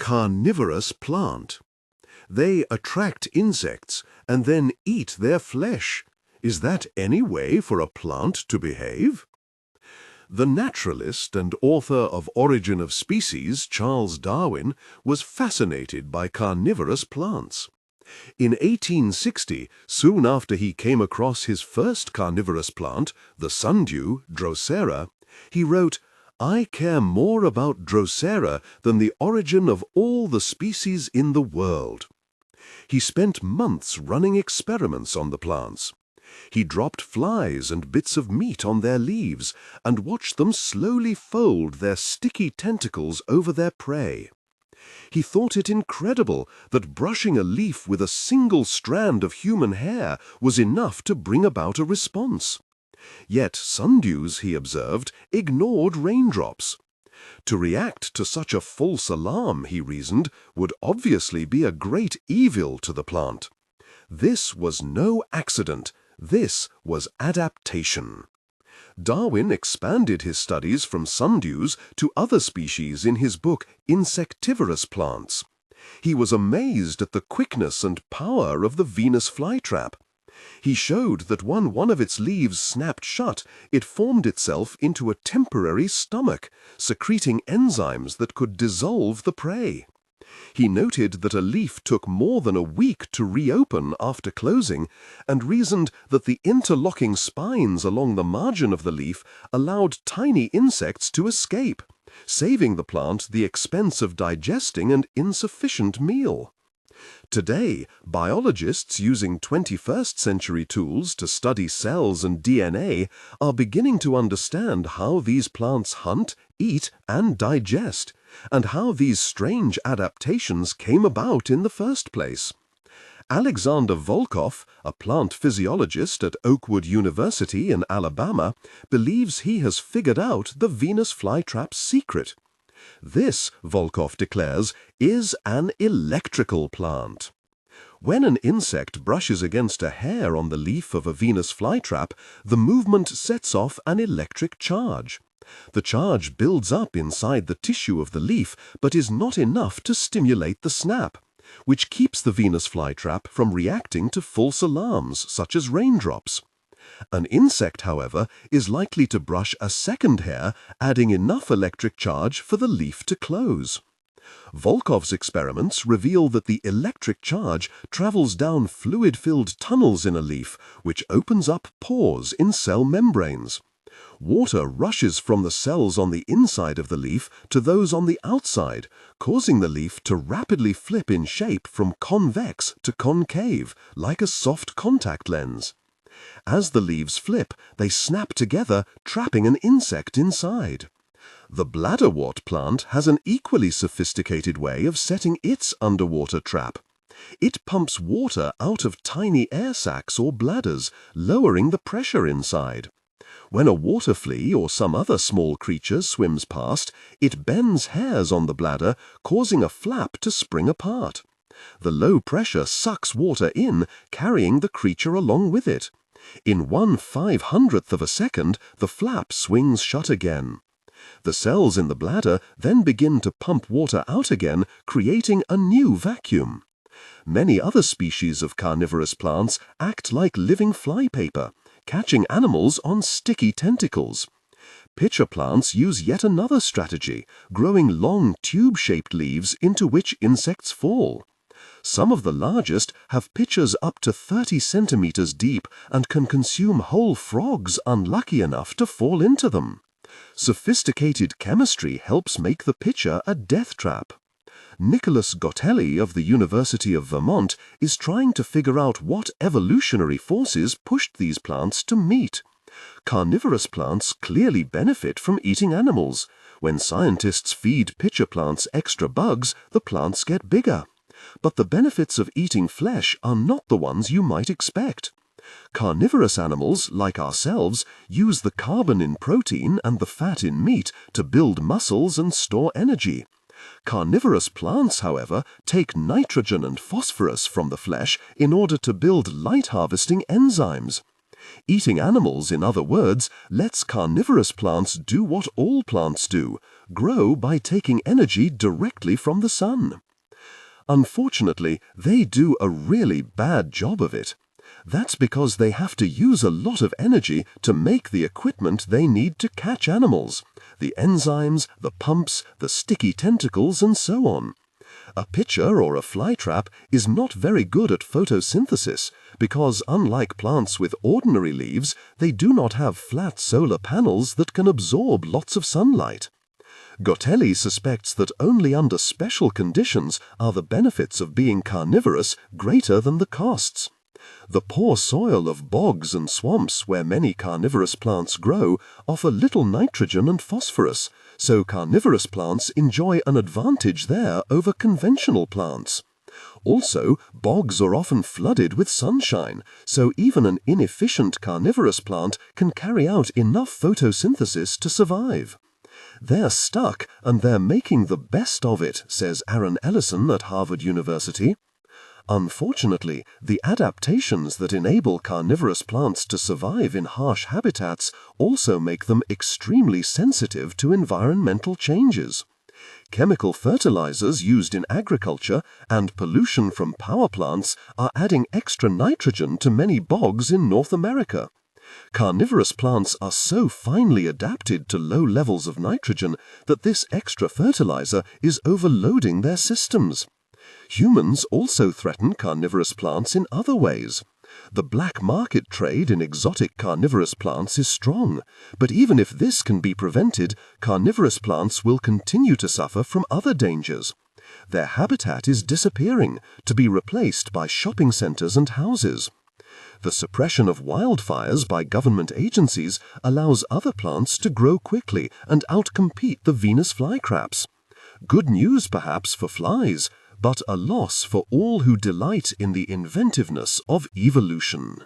carnivorous plant. They attract insects and then eat their flesh. Is that any way for a plant to behave? The naturalist and author of Origin of Species, Charles Darwin, was fascinated by carnivorous plants. In 1860, soon after he came across his first carnivorous plant, the Sundew, Drosera, he wrote, "I care more about Drosera than the origin of all the species in the world." He spent months running experiments on the plants. He dropped flies and bits of meat on their leaves and watched them slowly fold their sticky tentacles over their prey. He thought it incredible that brushing a leaf with a single strand of human hair was enough to bring about a response. Yet sundews, he observed, ignored raindrops. To react to such a false alarm, he reasoned, would obviously be a great evil to the plant. This was no accident. This was adaptation. Darwin expanded his studies from sundews to other species in his book Insectivorous Plants. He was amazed at the quickness and power of the Venus flytrap. He showed that when one of its leaves snapped shut, it formed itself into a temporary stomach, secreting enzymes that could dissolve the prey. He noted that a leaf took more than a week to reopen after closing, and reasoned that the interlocking spines along the margin of the leaf allowed tiny insects to escape, saving the plant the expense of digesting an insufficient meal. Today, biologists using 21st century tools to study cells and DNA are beginning to understand how these plants hunt, eat, and digest, and how these strange adaptations came about in the first place. Alexander Volkoff, a plant physiologist at Oakwood University in Alabama, believes he has figured out the Venus flytrap's secret. This, Volkoff declares, is an electrical plant. When an insect brushes against a hair on the leaf of a Venus flytrap, the movement sets off an electric charge. The charge builds up inside the tissue of the leaf, but is not enough to stimulate the snap, which keeps the Venus flytrap from reacting to false alarms, such as raindrops. An insect, however, is likely to brush a second hair, adding enough electric charge for the leaf to close. Volkoff's experiments reveal that the electric charge travels down fluid-filled tunnels in a leaf, which opens up pores in cell membranes. Water rushes from the cells on the inside of the leaf to those on the outside, causing the leaf to rapidly flip in shape from convex to concave, like a soft contact lens. As the leaves flip, they snap together, trapping an insect inside. The Bladderwort plant has an equally sophisticated way of setting its underwater trap. It pumps water out of tiny air sacs or bladders, lowering the pressure inside. When a water flea or some other small creature swims past, it bends hairs on the bladder, causing a flap to spring apart. The low pressure sucks water in, carrying the creature along with it. In 1/500th of a second, the flap swings shut again. The cells in the bladder then begin to pump water out again, creating a new vacuum. Many other species of carnivorous plants act like living flypaper, catching animals on sticky tentacles. Pitcher plants use yet another strategy, growing long tube-shaped leaves into which insects fall. Some of the largest have pitchers up to 30 centimeters deep and can consume whole frogs unlucky enough to fall into them. Sophisticated chemistry helps make the pitcher a death trap. Nicholas Gotelli of the University of Vermont is trying to figure out what evolutionary forces pushed these plants to meet. Carnivorous plants clearly benefit from eating animals. When scientists feed pitcher plants extra bugs, the plants get bigger. But the benefits of eating flesh are not the ones you might expect. Carnivorous animals, like ourselves, use the carbon in protein and the fat in meat to build muscles and store energy. Carnivorous plants, however, take nitrogen and phosphorus from the flesh in order to build light-harvesting enzymes. Eating animals, in other words, lets carnivorous plants do what all plants do, grow by taking energy directly from the sun. Unfortunately, they do a really bad job of it. That's because they have to use a lot of energy to make the equipment they need to catch animals, the enzymes, the pumps, the sticky tentacles, and so on. A pitcher or a flytrap is not very good at photosynthesis because, unlike plants with ordinary leaves, they do not have flat solar panels that can absorb lots of sunlight. Gotelli suspects that only under special conditions are the benefits of being carnivorous greater than the costs. The poor soil of bogs and swamps where many carnivorous plants grow offer little nitrogen and phosphorus, so carnivorous plants enjoy an advantage there over conventional plants. Also, bogs are often flooded with sunshine, so even an inefficient carnivorous plant can carry out enough photosynthesis to survive. They're stuck, and they're making the best of it, says Aaron Ellison at Harvard University. Unfortunately, the adaptations that enable carnivorous plants to survive in harsh habitats also make them extremely sensitive to environmental changes. Chemical fertilizers used in agriculture and pollution from power plants are adding extra nitrogen to many bogs in North America. Carnivorous plants are so finely adapted to low levels of nitrogen that this extra fertilizer is overloading their systems. Humans also threaten carnivorous plants in other ways. The black market trade in exotic carnivorous plants is strong, but even if this can be prevented, carnivorous plants will continue to suffer from other dangers. Their habitat is disappearing, to be replaced by shopping centers and houses. The suppression of wildfires by government agencies allows other plants to grow quickly and outcompete the Venus flytraps. Good news, perhaps, for flies, but a loss for all who delight in the inventiveness of evolution.